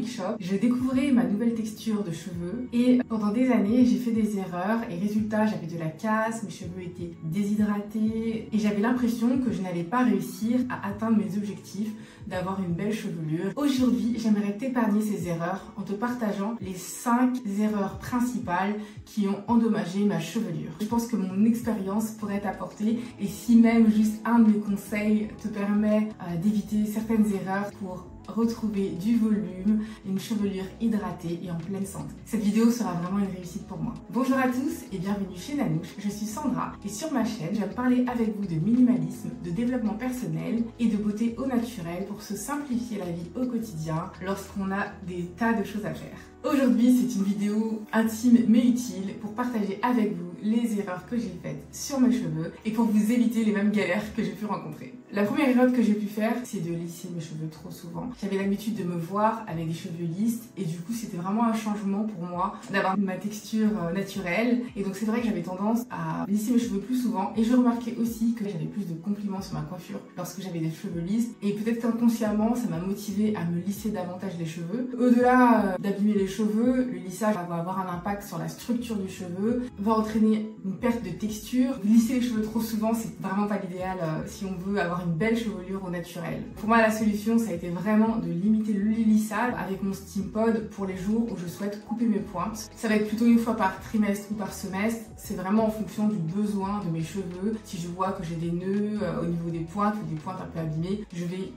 Make Shop, je découvrais ma nouvelle texture de cheveux et pendant des années j'ai fait des erreurs et résultat j'avais de la casse, mes cheveux étaient déshydratés et j'avais l'impression que je n'allais pas réussir à atteindre mes objectifs d'avoir une belle chevelure. Aujourd'hui j'aimerais t'épargner ces erreurs en te partageant les 5 erreurs principales qui ont endommagé ma chevelure. Je pense que mon expérience pourrait t'apporter et si même juste un de mes conseils te permet d'éviter certaines erreurs pour retrouver du volume, une chevelure hydratée et en pleine santé. Cette vidéo sera vraiment une réussite pour moi. Bonjour à tous et bienvenue chez Nanouche, je suis Sandra et sur ma chaîne, je vais parler avec vous de minimalisme, de développement personnel et de beauté au naturel pour se simplifier la vie au quotidien lorsqu'on a des tas de choses à faire. Aujourd'hui, c'est une vidéo intime mais utile pour partager avec vous les erreurs que j'ai faites sur mes cheveux et pour vous éviter les mêmes galères que j'ai pu rencontrer. La première erreur que j'ai pu faire, c'est de lisser mes cheveux trop souvent. J'avais l'habitude de me voir avec des cheveux lisses et du coup, c'était vraiment un changement pour moi d'avoir ma texture naturelle. Et donc, c'est vrai que j'avais tendance à lisser mes cheveux plus souvent et je remarquais aussi que j'avais plus de compliments sur ma coiffure lorsque j'avais des cheveux lisses. Et peut-être qu'inconsciemment, ça m'a motivée à me lisser davantage les cheveux. Au-delà d'abîmer les cheveux, le lissage va avoir un impact sur la structure du cheveu, va entraîner une perte de texture. Lisser les cheveux trop souvent, c'est vraiment pas l'idéal si on veut avoir une belle chevelure au naturel. Pour moi, la solution, ça a été vraiment de limiter le lissage avec mon Steam Pod pour les jours où je souhaite couper mes pointes. Ça va être plutôt une fois par trimestre ou par semestre. C'est vraiment en fonction du besoin de mes cheveux. Si je vois que j'ai des nœuds au niveau des pointes ou des pointes un peu abîmées, je vais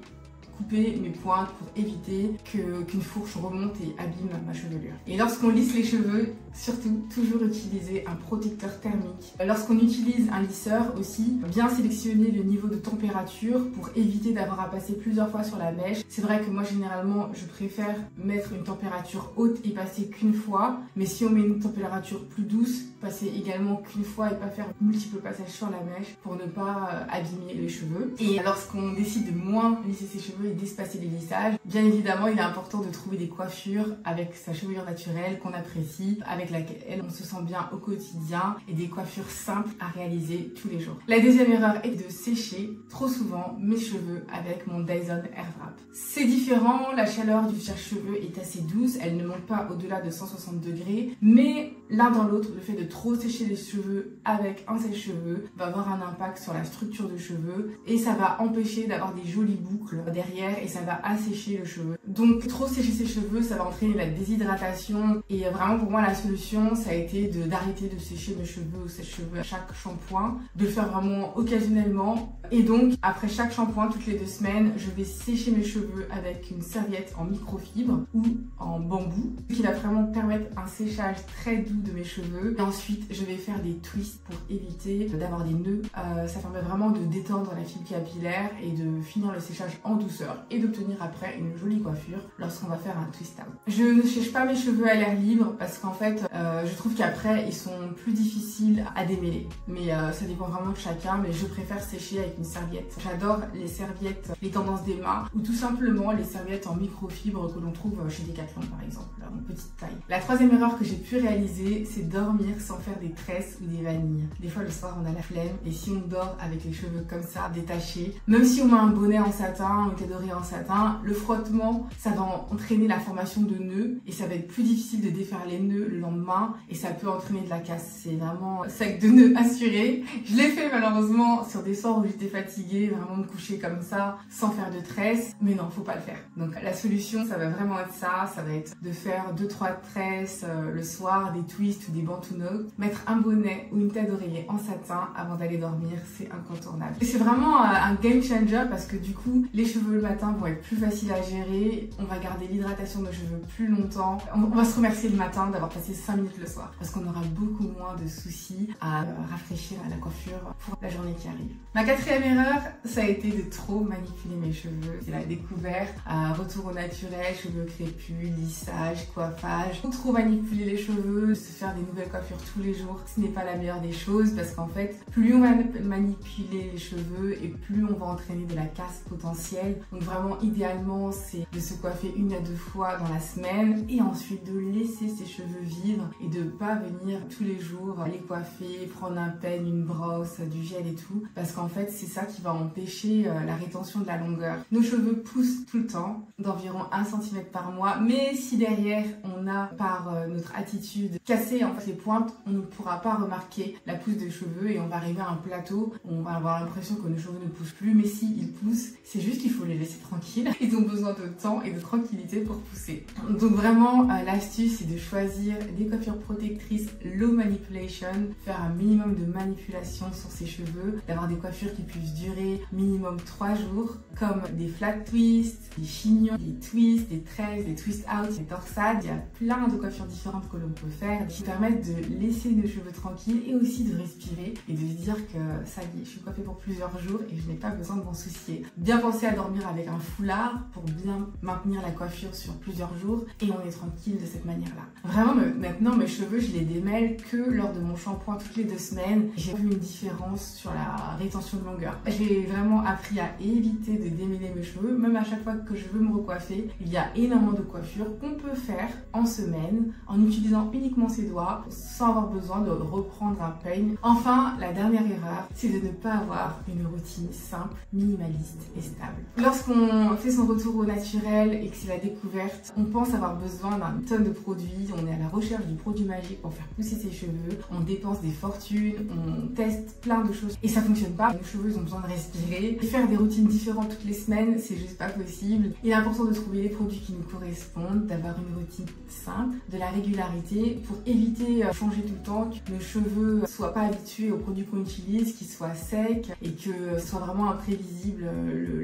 couper mes pointes pour éviter qu'une fourche remonte et abîme ma chevelure. Et lorsqu'on lisse les cheveux, surtout toujours utiliser un protecteur thermique. Lorsqu'on utilise un lisseur aussi, bien sélectionner le niveau de température pour éviter d'avoir à passer plusieurs fois sur la mèche. C'est vrai que moi généralement je préfère mettre une température haute et passer qu'une fois, mais si on met une température plus douce, passer également qu'une fois et pas faire multiples passages sur la mèche pour ne pas abîmer les cheveux. Et lorsqu'on décide de moins lisser ses cheveux et d'espacer les lissages, bien évidemment il est important de trouver des coiffures avec sa chevelure naturelle qu'on apprécie, avec laquelle on se sent bien au quotidien et des coiffures simples à réaliser tous les jours. La deuxième erreur est de sécher trop souvent mes cheveux avec mon Dyson Airwrap. C'est différent, la chaleur du sèche-cheveux est assez douce, elle ne monte pas au-delà de 160 degrés, mais l'un dans l'autre, le fait de trop sécher les cheveux avec un sèche-cheveux va avoir un impact sur la structure du cheveu et ça va empêcher d'avoir des jolies boucles derrière et ça va assécher le cheveu. Donc trop sécher ses cheveux, ça va entraîner la déshydratation et vraiment pour moi la solution ça a été d'arrêter de sécher mes cheveux au sèche-cheveux à chaque shampoing, de le faire vraiment occasionnellement et donc après chaque shampoing toutes les 2 semaines je vais sécher mes cheveux avec une serviette en microfibre ou en bambou qui va vraiment permettre un séchage très doux de mes cheveux et ensuite je vais faire des twists pour éviter d'avoir des nœuds. Ça permet vraiment de détendre la fibre capillaire et de finir le séchage en douceur et d'obtenir après une jolie coiffure lorsqu'on va faire un twist out. Je ne sèche pas mes cheveux à l'air libre parce qu'en fait je trouve qu'après ils sont plus difficiles à démêler, mais ça dépend vraiment de chacun, mais je préfère sécher avec une serviette. J'adore les serviettes, les tendances d'Emma ou tout simplement les serviettes en microfibre que l'on trouve chez Decathlon par exemple, en petite taille. La troisième erreur que j'ai pu réaliser, c'est dormir sans faire des tresses ou des vanilles. Des fois le soir on a la flemme et si on dort avec les cheveux comme ça détachés, même si on met un bonnet en satin ou une tête d'oreiller en satin, le frottement ça va entraîner la formation de nœuds et ça va être plus difficile de défaire les nœuds le lendemain et ça peut entraîner de la casse. C'est vraiment sac de nœuds assuré. Je l'ai fait malheureusement sur des soirs où j'étais fatiguée, vraiment me coucher comme ça sans faire de tresses, mais non, faut pas le faire. Donc la solution ça va vraiment être ça va être de faire 2-3 tresses le soir, des twists ou des bantounos, mettre un bonnet ou une tête d'oreiller en satin avant d'aller dormir, c'est incontournable. Et c'est vraiment un game changer parce que du coup les cheveux le matin vont être plus faciles à gérer, on va garder l'hydratation de nos cheveux plus longtemps, on va se remercier le matin d'avoir passé 5 minutes le soir parce qu'on aura beaucoup moins de soucis à rafraîchir la coiffure pour la journée qui arrive. Ma quatrième erreur, ça a été de trop manipuler mes cheveux. C'est la découverte, retour au naturel, cheveux crépus, lissage, coiffage. Trop manipuler les cheveux, se faire des nouvelles coiffures tous les jours, ce n'est pas la meilleure des choses parce qu'en fait, plus on va manipuler les cheveux et plus on va entraîner de la casse potentielle Donc vraiment idéalement c'est de se coiffer 1 à 2 fois dans la semaine et ensuite de laisser ses cheveux vivre et de pas venir tous les jours les coiffer, prendre un peigne, une brosse, du gel et tout, parce qu'en fait c'est ça qui va empêcher la rétention de la longueur. Nos cheveux poussent tout le temps, d'environ 1 cm par mois, mais si derrière on a par notre attitude cassé en fait les pointes, on ne pourra pas remarquer la pousse des cheveux et on va arriver à un plateau où on va avoir l'impression que nos cheveux ne poussent plus, mais si ils poussent, c'est juste qu'il faut les laisser tranquilles. Ils ont besoin de temps et de tranquillité pour pousser. Donc vraiment l'astuce c'est de choisir des coiffures protectrices low manipulation, faire un minimum de manipulation sur ses cheveux, d'avoir des coiffures qui puissent durer minimum 3 jours, comme des flat twists, des chignons, des twists, des tresses, des twist out, des torsades. Il y a plein de coiffures différentes que l'on peut faire qui permettent de laisser nos cheveux tranquilles et aussi de respirer et de se dire que ça y est, je suis coiffée pour plusieurs jours et je n'ai pas besoin de m'en soucier. Bien penser à dormir avec un foulard pour bien maintenir la coiffure sur plusieurs jours et on est tranquille de cette manière-là. Vraiment, maintenant mes cheveux, je les démêle que lors de mon shampoing toutes les 2 semaines. J'ai vu une différence sur la rétention de longueur. J'ai vraiment appris à éviter de démêler mes cheveux. Même à chaque fois que je veux me recoiffer, il y a énormément de coiffures qu'on peut faire en semaine en utilisant uniquement ses doigts sans avoir besoin de reprendre un peigne. Enfin, la dernière erreur, c'est de ne pas avoir une routine simple, minimaliste et stable. Lorsqu'on fait son retour au naturel et que c'est la découverte, on pense avoir besoin d'un tonne de produits, on est à la recherche du produit magique pour faire pousser ses cheveux, on dépense des fortunes, on teste plein de choses et ça fonctionne pas. Nos cheveux ont besoin de respirer. Et faire des routines différentes toutes les semaines, c'est juste pas possible. Il est important de trouver les produits qui nous correspondent, d'avoir une routine simple, de la régularité pour éviter de changer tout le temps, que nos cheveux soient pas habitués aux produits qu'on utilise, qu'ils soient secs et que ce soit vraiment imprévisible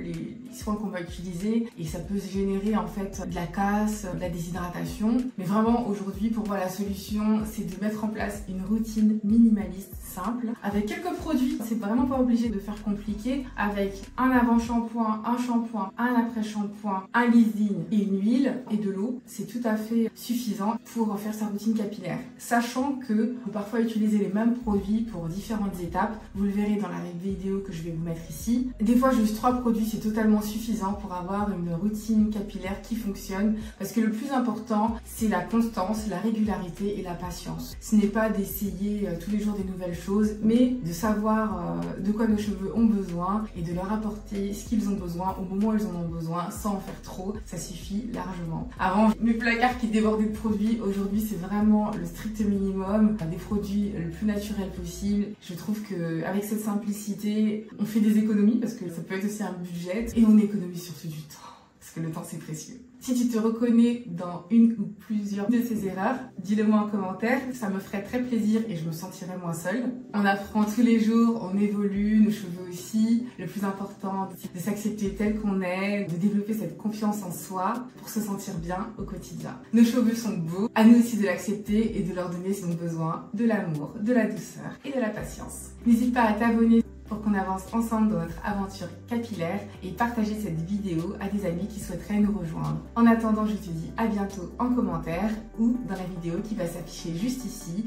les soins qu'on va utiliser et ça peut se générer en fait de la casse, de la déshydratation. Mais vraiment aujourd'hui pour moi la solution c'est de mettre en place une routine minimaliste simple avec quelques produits. C'est vraiment pas obligé de faire compliqué, avec un avant-shampoing, un après-shampoing, un leave-in et une huile et de l'eau. C'est tout à fait suffisant pour faire sa routine capillaire. Sachant que on peut parfois utiliser les mêmes produits pour différentes étapes. Vous le verrez dans la vidéo que je vais vous mettre ici. Des fois juste 3 produits c'est totalement suffisant pour avoir une routine capillaire qui fonctionne parce que le plus important c'est la constance, la régularité et la patience. Ce n'est pas d'essayer tous les jours des nouvelles choses, mais de savoir de quoi nos cheveux ont besoin et de leur apporter ce qu'ils ont besoin au moment où ils en ont besoin sans en faire trop, ça suffit largement. Avant, mes placards qui débordaient de produits, aujourd'hui c'est vraiment le strict minimum, des produits le plus naturel possible. Je trouve qu'avec cette simplicité, on fait des économies parce que ça peut être aussi un budget et on économise surtout du temps parce que le temps c'est précieux. Si tu te reconnais dans une ou plusieurs de ces erreurs, dis-le moi en commentaire, ça me ferait très plaisir et je me sentirais moins seule. On apprend tous les jours, on évolue, nos cheveux aussi. Le plus important, c'est de s'accepter tel qu'on est, de développer cette confiance en soi pour se sentir bien au quotidien. Nos cheveux sont beaux, à nous aussi de l'accepter et de leur donner ce dont besoin, de l'amour, de la douceur et de la patience. N'hésite pas à t'abonner pour qu'on avance ensemble dans notre aventure capillaire et partager cette vidéo à des amis qui souhaiteraient nous rejoindre. En attendant, je te dis à bientôt en commentaire ou dans la vidéo qui va s'afficher juste ici